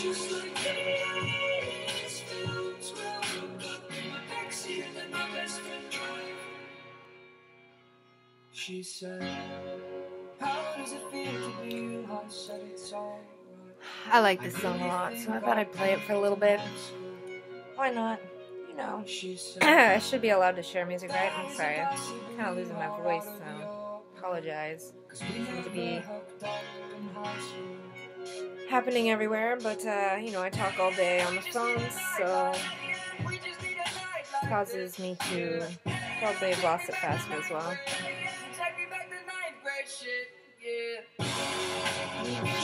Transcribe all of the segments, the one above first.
Just like the 80s films, we'll hook up in my backseat and let my best friend drive. She said, how does it feel to be you? I said it's all right. I like this song a lot, so I thought I'd play it for a little bit. Why not? You know, I should be allowed to share music, right? I'm sorry, I'm kind of losing my voice, so apologize. It seems to be happening everywhere, but, you know, I talk all day on the phone, so it causes me to probably have lost it faster as well.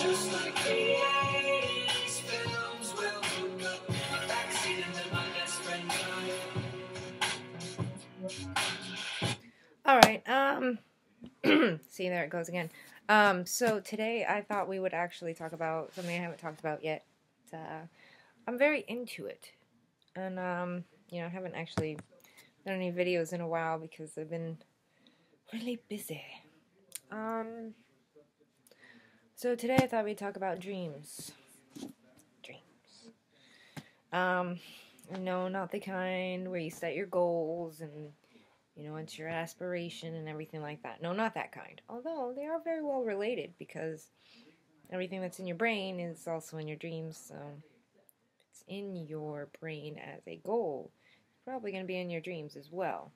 Just like the 80s films, we'll hook up in my backseat and let my best friend drive. Alright, see, there it goes again. So today I thought we would actually talk about something I haven't talked about yet. I'm very into it. And, you know, I haven't actually done any videos in a while because I've been really busy. So today I thought we'd talk about dreams. Dreams. No, not the kind where you set your goals and, you know, it's your aspiration and everything like that. No, not that kind. Although they are very well related because everything that's in your brain is also in your dreams. So if it's in your brain as a goal, it's probably going to be in your dreams as well.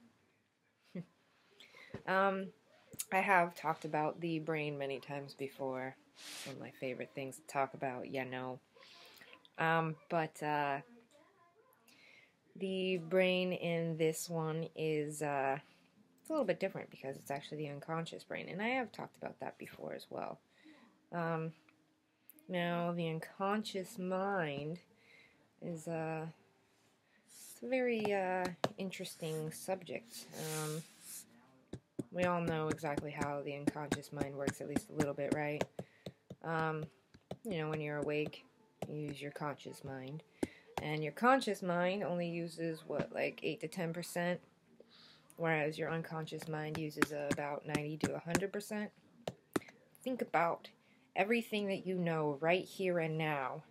I have talked about the brain many times before. It's one of my favorite things to talk about, you know. But the brain in this one is it's a little bit different because it's actually the unconscious brain, and I have talked about that before as well. Now, the unconscious mind is it's a very interesting subject. We all know exactly how the unconscious mind works, at least a little bit, right? You know, when you're awake, you use your conscious mind. And your conscious mind only uses, what, like 8 to 10%? Whereas your unconscious mind uses about 90 to 100%. Think about everything that you know right here and now.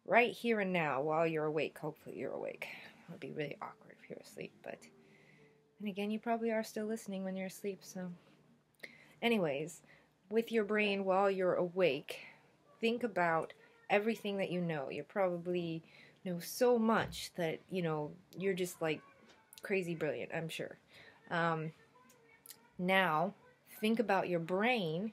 Right here and now while you're awake. Hopefully you're awake. It would be really awkward if you're asleep, but... And again, you probably are still listening when you're asleep, so... Anyways, with your brain while you're awake, think about everything that you know. You probably know so much that, you know, you're just, like, crazy brilliant, I'm sure. Now, think about your brain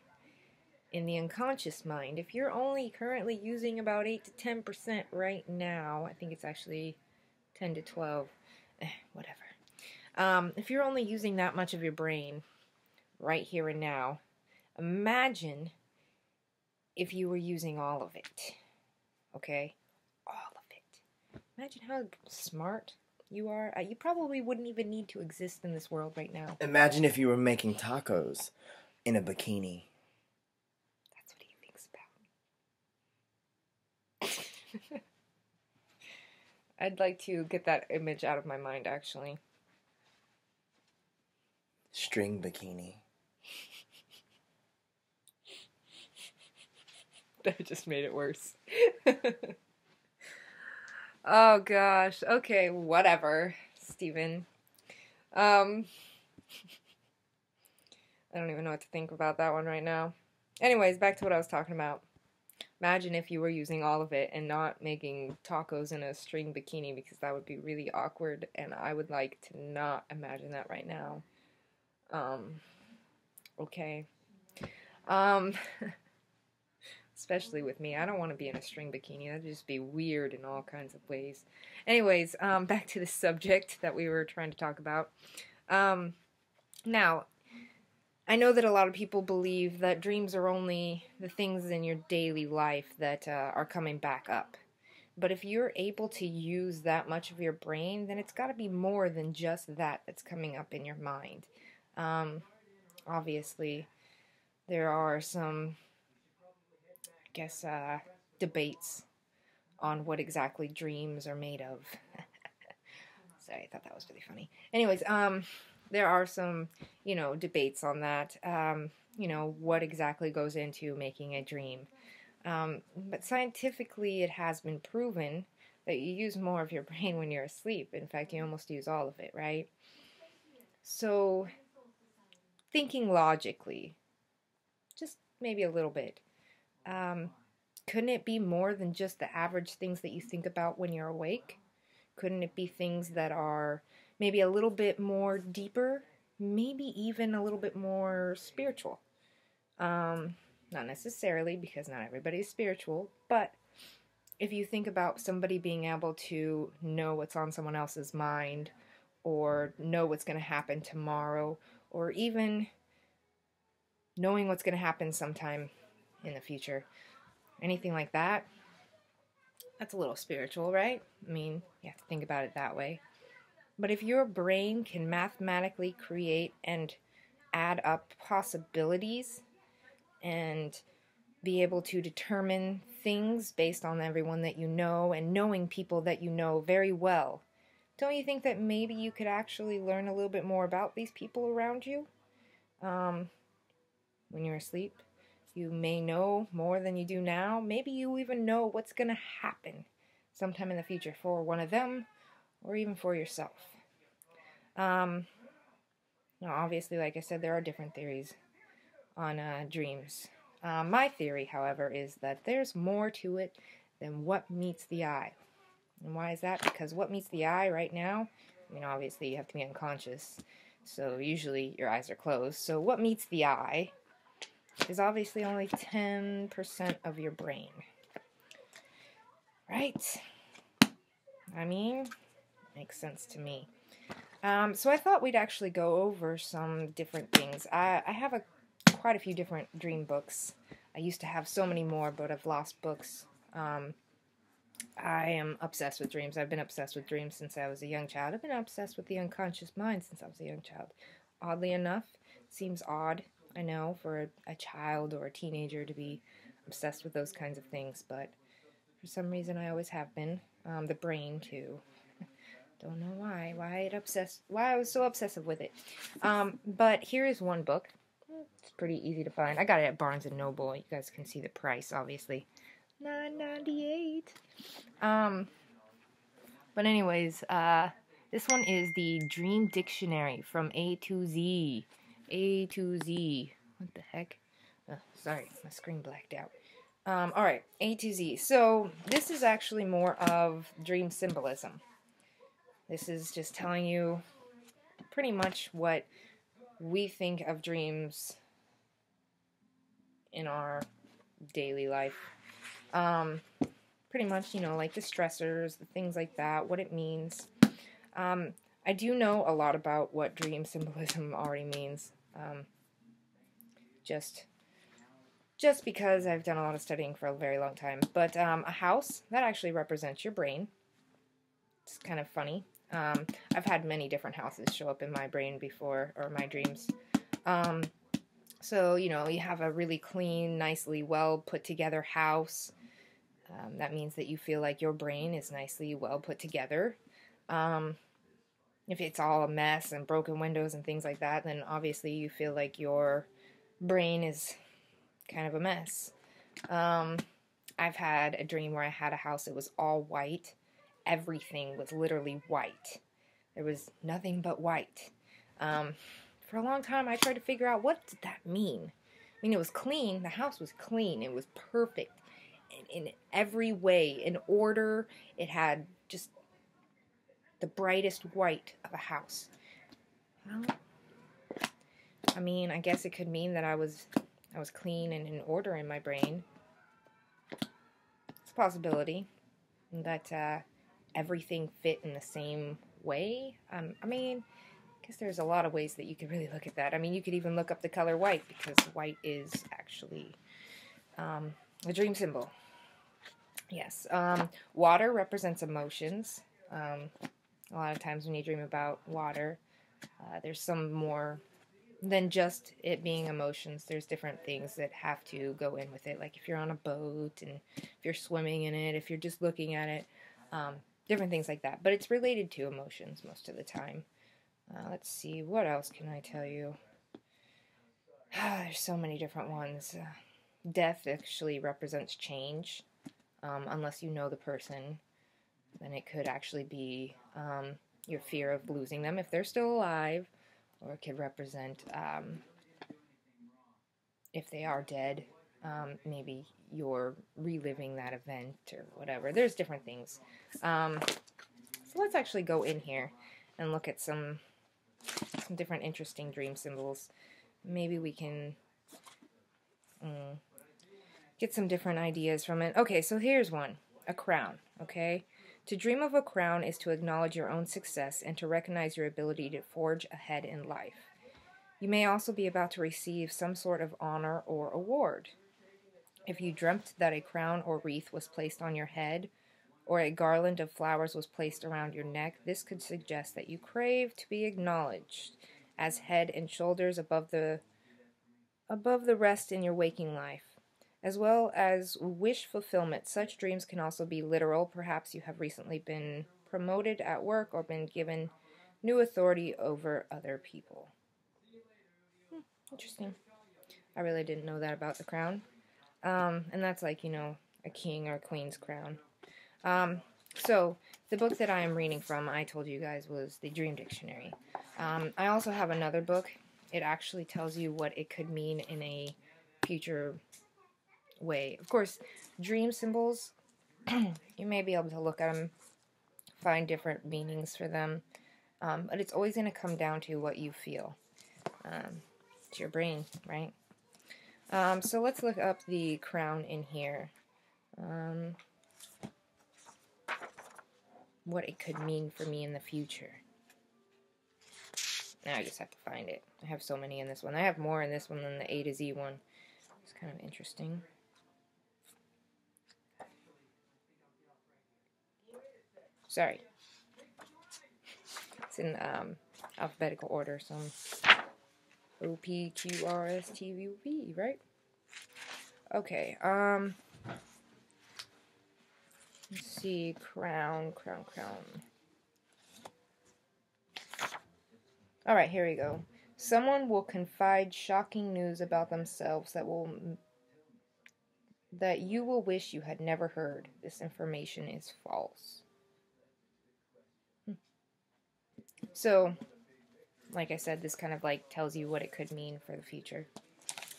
in the unconscious mind. If you're only currently using about 8 to 10% right now, I think it's actually 10 to 12, whatever. If you're only using that much of your brain right here and now, imagine if you were using all of it. Okay? All of it. Imagine how smart you are. You probably wouldn't even need to exist in this world right now. Imagine if you were making tacos in a bikini. That's what he thinks about. I'd like to get that image out of my mind, actually. String bikini. That just made it worse. Oh gosh. Okay, whatever, Steven. I don't even know what to think about that one right now. Anyways, back to what I was talking about. Imagine if you were using all of it and not making tacos in a string bikini, because that would be really awkward, and I would like to not imagine that right now. Okay. Especially with me. I don't want to be in a string bikini. That'd just be weird in all kinds of ways. Anyways, back to the subject that we were trying to talk about. Now, I know that a lot of people believe that dreams are only the things in your daily life that are coming back up. But if you're able to use that much of your brain, then it's got to be more than just that that's coming up in your mind. Obviously, there are some, I guess, debates on what exactly dreams are made of. Sorry, I thought that was really funny. Anyways, there are some, debates on that. What exactly goes into making a dream. But scientifically, it has been proven that you use more of your brain when you're asleep. In fact, you almost use all of it, right? So, thinking logically, just maybe a little bit, couldn't it be more than just the average things that you think about when you're awake? Couldn't it be things that are maybe a little bit more deeper, maybe even a little bit more spiritual? Not necessarily, because not everybody is spiritual, but if you think about somebody being able to know what's on someone else's mind, or know what's going to happen tomorrow, or even knowing what's going to happen sometime in the future, anything like that, that's a little spiritual, right? I mean, you have to think about it that way. But if your brain can mathematically create and add up possibilities and be able to determine things based on everyone that you know and knowing people that you know very well, don't you think that maybe you could actually learn a little bit more about these people around you? When you're asleep, you may know more than you do now. Maybe you even know what's going to happen sometime in the future for one of them or even for yourself. Now, obviously, like I said, there are different theories on dreams. My theory, however, is that there's more to it than what meets the eye. And why is that? Because what meets the eye right now, I mean, obviously you have to be unconscious, so usually your eyes are closed. So what meets the eye is obviously only 10% of your brain. Right? I mean, makes sense to me. So I thought we'd actually go over some different things. I have quite a few different dream books. I used to have so many more, but I've lost books. I am obsessed with dreams. I've been obsessed with dreams since I was a young child. I've been obsessed with the unconscious mind since I was a young child. Oddly enough, seems odd, I know, for a child or a teenager to be obsessed with those kinds of things, but for some reason I always have been. The brain, too. Don't know why I was so obsessive with it. But here is one book. It's pretty easy to find. I got it at Barnes & Noble. You guys can see the price, obviously. $9.98. But anyways, this one is the Dream Dictionary from A to Z. A to Z. What the heck? Oh, sorry, my screen blacked out. Alright, A to Z. So, this is actually more of dream symbolism. This is just telling you pretty much what we think of dreams in our daily life. Pretty much, like the stressors, the things like that, what it means. I do know a lot about what dream symbolism already means. Just because I've done a lot of studying for a very long time. But a house, that actually represents your brain. It's kind of funny. I've had many different houses show up in my brain before, or my dreams. So, you have a really clean, nicely well put together house. That means that you feel like your brain is nicely well put together. If it's all a mess and broken windows and things like that, then obviously you feel like your brain is kind of a mess. I've had a dream where I had a house that was all white. Everything was literally white. There was nothing but white. For a long time, I tried to figure out, what did that mean? I mean, it was clean. The house was clean. It was perfect in every way. In order, it had just the brightest white of a house. Well, I mean, I guess it could mean that I was clean and in order in my brain. It's a possibility that everything fit in the same way. I mean, I guess there's a lot of ways that you could really look at that. I mean, you could even look up the color white, because white is actually a dream symbol. Yes. Water represents emotions. A lot of times when you dream about water, there's some more than just it being emotions. There's different things that have to go in with it. Like if you're on a boat, and if you're swimming in it, if you're just looking at it, different things like that. But it's related to emotions most of the time. Let's see, what else can I tell you? There's so many different ones. Death actually represents change. Unless you know the person, then it could actually be your fear of losing them if they're still alive, or it could represent if they are dead, maybe you're reliving that event or whatever. There's different things. So let's actually go in here and look at some different interesting dream symbols. Maybe we can get some different ideas from it. Okay, so here's one. A crown, okay? To dream of a crown is to acknowledge your own success and to recognize your ability to forge ahead in life. You may also be about to receive some sort of honor or award. If you dreamt that a crown or wreath was placed on your head, or a garland of flowers was placed around your neck, this could suggest that you crave to be acknowledged as head and shoulders above the rest in your waking life. As well as wish fulfillment, such dreams can also be literal. Perhaps you have recently been promoted at work or been given new authority over other people. Interesting. I really didn't know that about the crown. And that's like, a king or a queen's crown. So, the book that I am reading from, I told you guys, was the Dream Dictionary. I also have another book. It actually tells you what it could mean in a future way. Of course, dream symbols, you may be able to look at them, find different meanings for them, but it's always going to come down to what you feel. It's your brain, right? So let's look up the crown in here. What it could mean for me in the future. Now I just have to find it. I have so many in this one. I have more in this one than the A to Z one. It's kind of interesting. Sorry. It's in alphabetical order, so O, P, Q, R, S, T, U, V, right? Okay, let's see, crown. Alright, here we go. Someone will confide shocking news about themselves that you will wish you had never heard. This information is false. So, like I said, this kind of like tells you what it could mean for the future.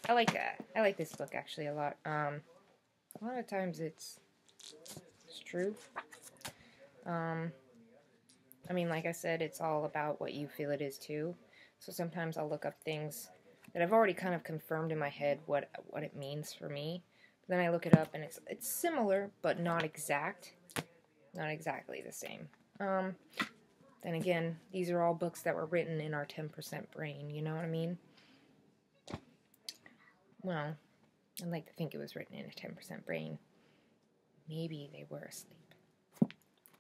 I like that. I like this book actually a lot. A lot of times it's true. I mean, like I said, it's all about what you feel it is too. So sometimes I'll look up things that I've already kind of confirmed in my head what it means for me. But then I look it up and it's similar, but not exact. Not exactly the same. Then again, these are all books that were written in our 10% brain, you know what I mean? Well, I'd like to think it was written in a 10% brain. Maybe they were asleep.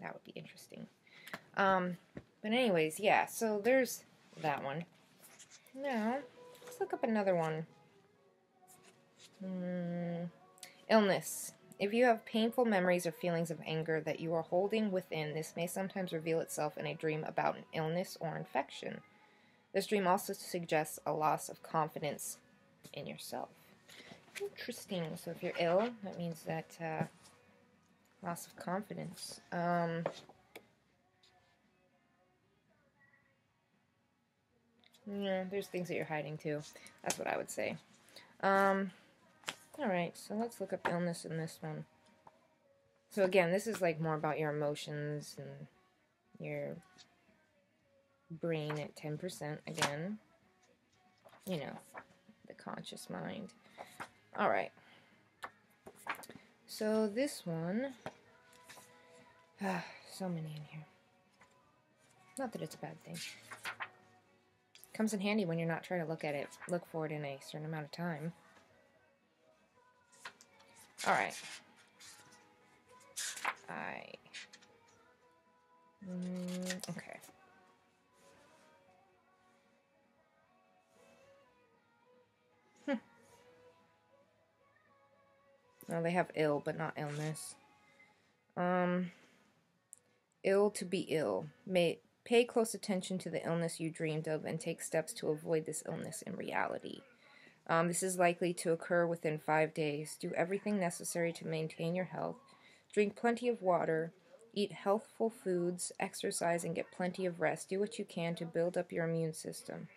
That would be interesting. But anyways, yeah, so there's that one. Now, let's look up another one. Illness. If you have painful memories or feelings of anger that you are holding within, this may sometimes reveal itself in a dream about an illness or infection. This dream also suggests a loss of confidence in yourself. Interesting. So if you're ill, that means that loss of confidence. Yeah, there's things that you're hiding too. That's what I would say. Alright, so let's look up illness in this one. So again, this is like more about your emotions and your brain at 10% again. You know, the conscious mind. Alright. So this one, so many in here. Not that it's a bad thing. Comes in handy when you're not trying to look for it in a certain amount of time. Alright. Okay. No, they have ill, but not illness. Ill to be ill. Pay close attention to the illness you dreamed of and take steps to avoid this illness in reality. This is likely to occur within 5 days. Do everything necessary to maintain your health. Drink plenty of water. Eat healthful foods. Exercise and get plenty of rest. Do what you can to build up your immune system.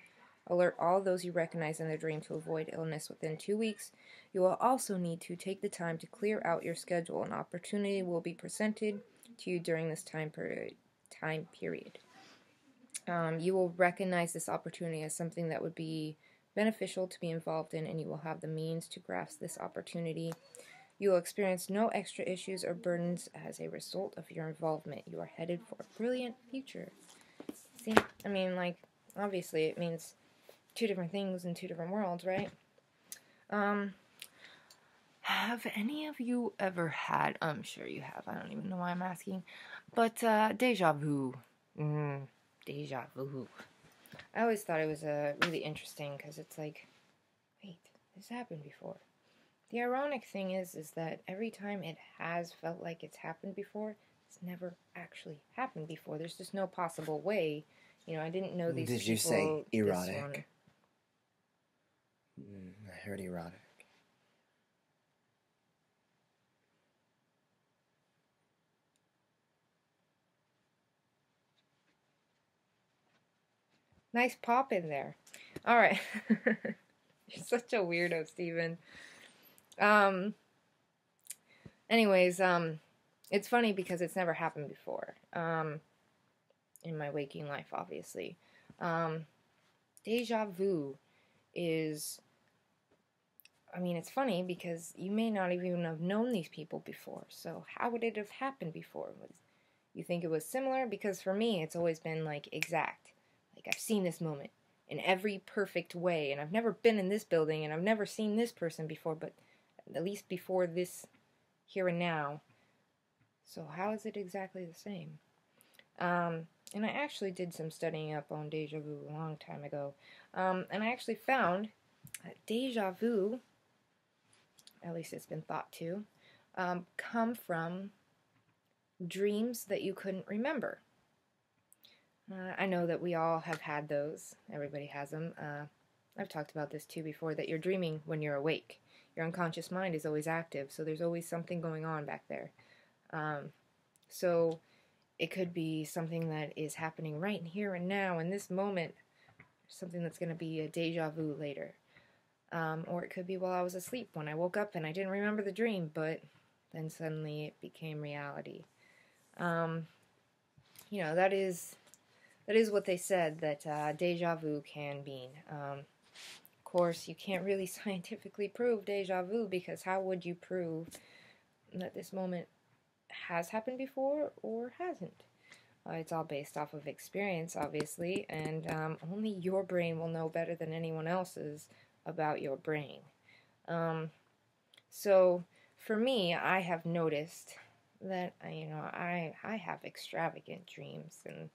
Alert all those you recognize in the dream to avoid illness within 2 weeks. You will also need to take the time to clear out your schedule. An opportunity will be presented to you during this time period. You will recognize this opportunity as something that would be beneficial to be involved in, and you will have the means to grasp this opportunity. You will experience no extra issues or burdens as a result of your involvement. You are headed for a brilliant future. See, I mean, like, obviously it means two different things in two different worlds, right? Have any of you ever had, I'm sure you have, I don't even know why I'm asking, but deja vu. Deja vu. I always thought it was really interesting because it's like, wait, this happened before. The ironic thing is that every time it has felt like it's happened before, it's never actually happened before. There's just no possible way. You know, I didn't know these people. Did you say erotic? I heard erotic. Nice pop in there. All right. You're such a weirdo, Steven. Anyways, it's funny because it's never happened before. In my waking life, obviously. Deja vu is, I mean, it's funny because you may not even have known these people before. So how would it have happened before? You think it was similar? Because for me, it's always been like exact. Like, I've seen this moment in every perfect way, and I've never been in this building, and I've never seen this person before, but at least before this here and now. So how is it exactly the same? And I actually did some studying up on deja vu a long time ago, and I actually found that deja vu, at least it's been thought to, come from dreams that you couldn't remember. I know that we all have had those. Everybody has them. I've talked about this too before, that you're dreaming when you're awake. Your unconscious mind is always active, so there's always something going on back there. So it could be something that is happening right here and now in this moment, something that's going to be a deja vu later. Or it could be while I was asleep when I woke up and I didn't remember the dream, but then suddenly it became reality. You know, that is what they said that deja vu can mean. Of course, you can't really scientifically prove deja vu, because how would you prove that this moment has happened before or hasn't? It's all based off of experience, obviously, and only your brain will know better than anyone else's about your brain. So, for me, I have noticed that, I have extravagant dreams, and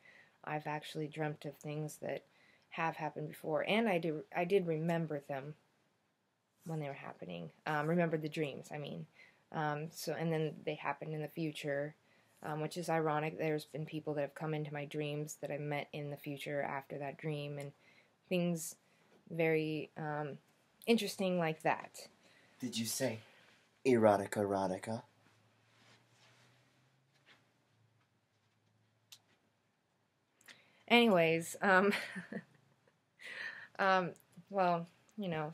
I've actually dreamt of things that have happened before, and I did remember them when they were happening. Remember the dreams, I mean. So, and then they happened in the future, which is ironic. There's been people that have come into my dreams that I met in the future after that dream, and things very interesting like that. Did you say erotica? Anyways, well,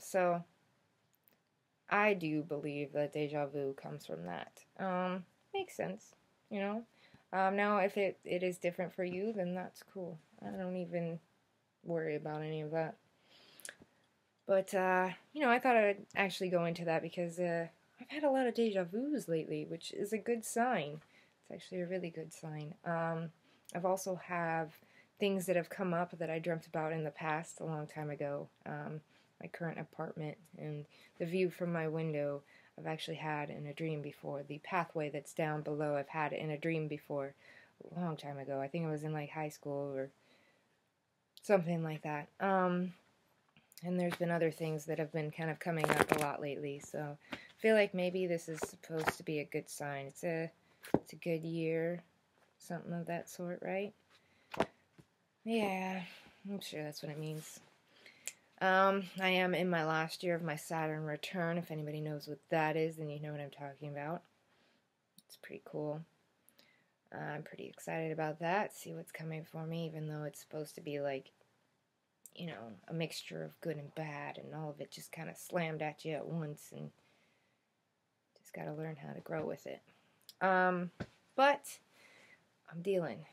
so I do believe that deja vu comes from that. Makes sense, Now, if it is different for you, then that's cool. I don't even worry about any of that. But, I thought I'd actually go into that because I've had a lot of deja vus lately, which is a good sign. It's actually a really good sign. I've also have things that have come up that I dreamt about in the past a long time ago. My current apartment and the view from my window I've actually had in a dream before. The pathway that's down below I've had in a dream before a long time ago. I think I was in like high school or something like that. And there's been other things that have been kind of coming up a lot lately, so I feel like maybe this is supposed to be a good sign. It's a good year, something of that sort, right? Yeah, I'm sure that's what it means. I am in my last year of my Saturn return. If anybody knows what that is, then you know what I'm talking about. It's pretty cool. I'm pretty excited about that. See what's coming for me, even though it's supposed to be like, you know, a mixture of good and bad, and all of it just kind of slammed at you at once, and just got to learn how to grow with it. But I'm doing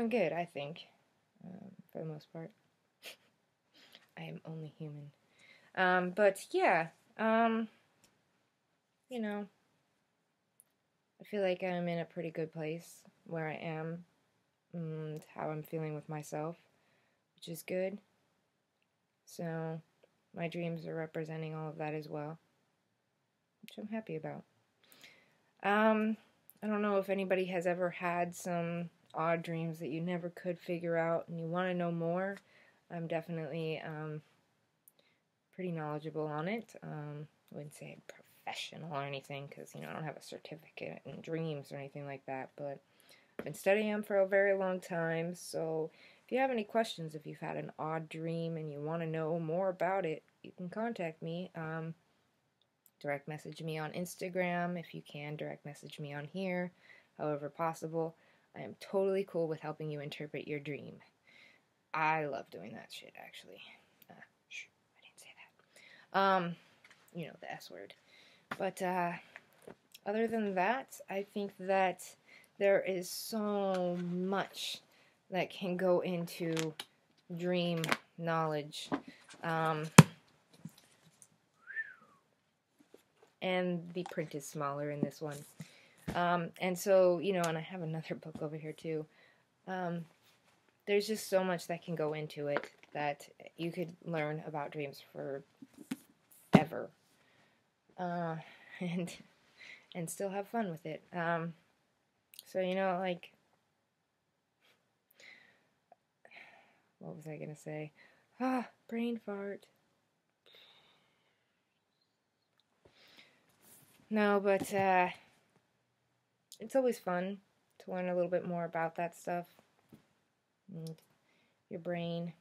good, I think, for the most part. I am only human. But yeah, you know, I feel like I'm in a pretty good place where I am, and how I'm feeling with myself, which is good. So, my dreams are representing all of that as well, which I'm happy about. I don't know if anybody has ever had some odd dreams that you never could figure out and you want to know more. I'm definitely pretty knowledgeable on it. I wouldn't say professional or anything because, you know, I don't have a certificate in dreams or anything like that, but I've been studying them for a very long time. So if you have any questions, if you've had an odd dream and you want to know more about it, you can contact me. Direct message me on Instagram if you can. Direct message me on here, however possible. I am totally cool with helping you interpret your dream. I love doing that shit, actually. Shh, I didn't say that. You know, the S word. But other than that, I think that there is so much that can go into dream knowledge. And the print is smaller in this one. And so, you know, and I have another book over here too. There's just so much that can go into it that you could learn about dreams forever. And still have fun with it. So, you know, like, what was I going to say? Brain fart. No, but it's always fun to learn a little bit more about that stuff and your brain.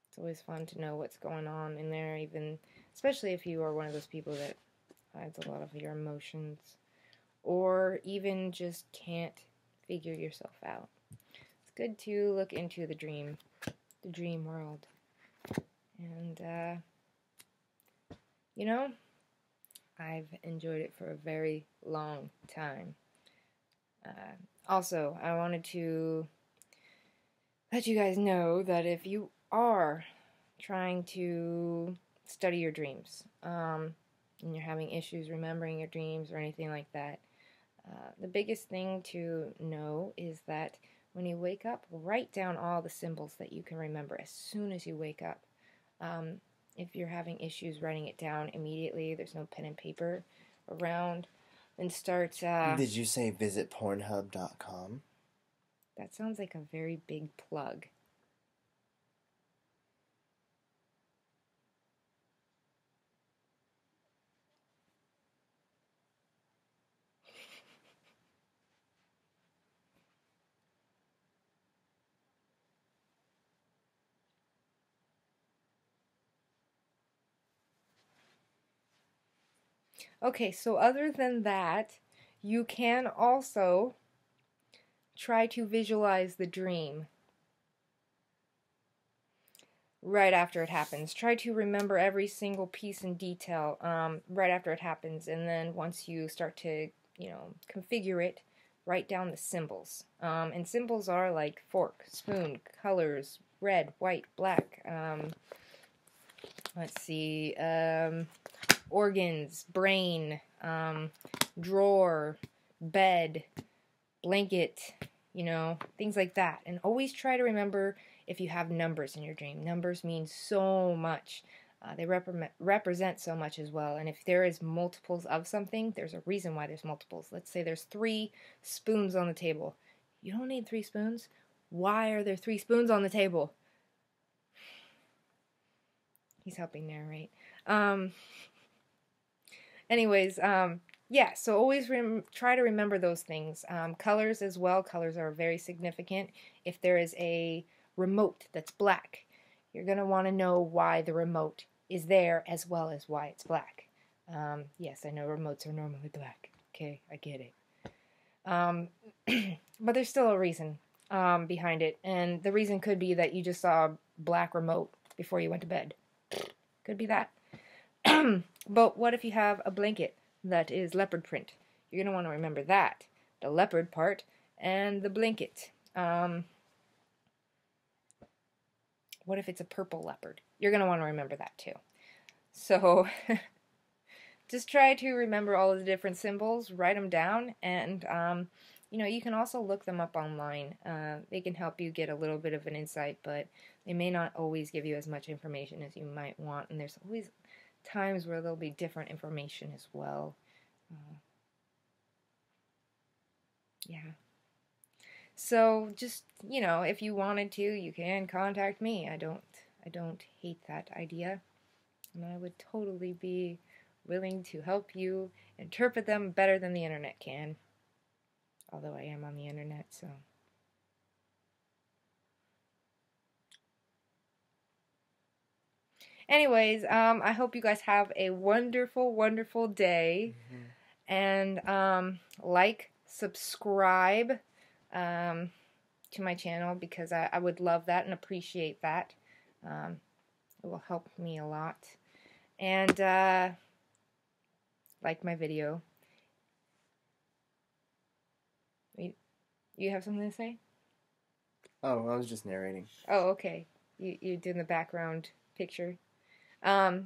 It's always fun to know what's going on in there, even especially if you are one of those people that hides a lot of your emotions or even just can't figure yourself out. It's good to look into the dream world. And you know, I've enjoyed it for a very long time. Also, I wanted to let you guys know that if you are trying to study your dreams, and you're having issues remembering your dreams or anything like that, the biggest thing to know is that when you wake up, write down all the symbols that you can remember as soon as you wake up. If you're having issues writing it down immediately, there's no pen and paper around, then start... Did you say visit Pornhub.com? That sounds like a very big plug. Okay, so other than that, you can also try to visualize the dream right after it happens. Try to remember every single piece and detail right after it happens, and then once you start to, you know, configure it, write down the symbols. And symbols are like fork, spoon, colors, red, white, black. Let's see, organs, brain, drawer, bed, blanket, you know, things like that. And always try to remember if you have numbers in your dream. Numbers mean so much. They represent so much as well. And if there is multiples of something, there's a reason why there's multiples. Let's say there's 3 spoons on the table. You don't need 3 spoons. Why are there 3 spoons on the table? He's helping narrate. Anyways, yeah, so always try to remember those things. Colors as well. Colors are very significant. If there is a remote that's black. You're going to want to know why the remote is there as well as why it's black. Yes, I know remotes are normally black. Okay, I get it. But there's still a reason behind it. And the reason could be that you just saw a black remote before you went to bed. Could be that. But what if you have a blanket that is leopard print? You're going to want to remember that. The leopard part and the blanket. What if it's a purple leopard? You're going to want to remember that too. So just try to remember all of the different symbols, write them down, and you can also look them up online. They can help you get a little bit of an insight, but they may not always give you as much information as you might want, and there's always times where there'll be different information as well. Yeah. So just, if you wanted to, you can contact me. I don't hate that idea. And I would totally be willing to help you interpret them better than the internet can. Although I am on the internet, so. Anyways, I hope you guys have a wonderful, wonderful day. And like, subscribe to my channel because I would love that and appreciate that. It will help me a lot. And like my video. You have something to say? Oh, I was just narrating. Oh, okay. You did the background picture. All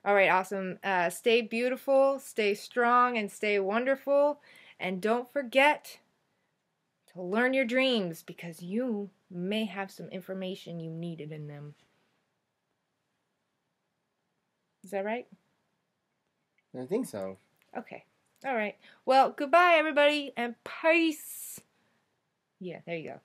right, awesome. Stay beautiful, stay strong, and stay wonderful. And don't forget to learn your dreams because you may have some information you needed in them. Is that right? I think so. Okay. All right. Well, goodbye, everybody, and peace. Yeah, there you go.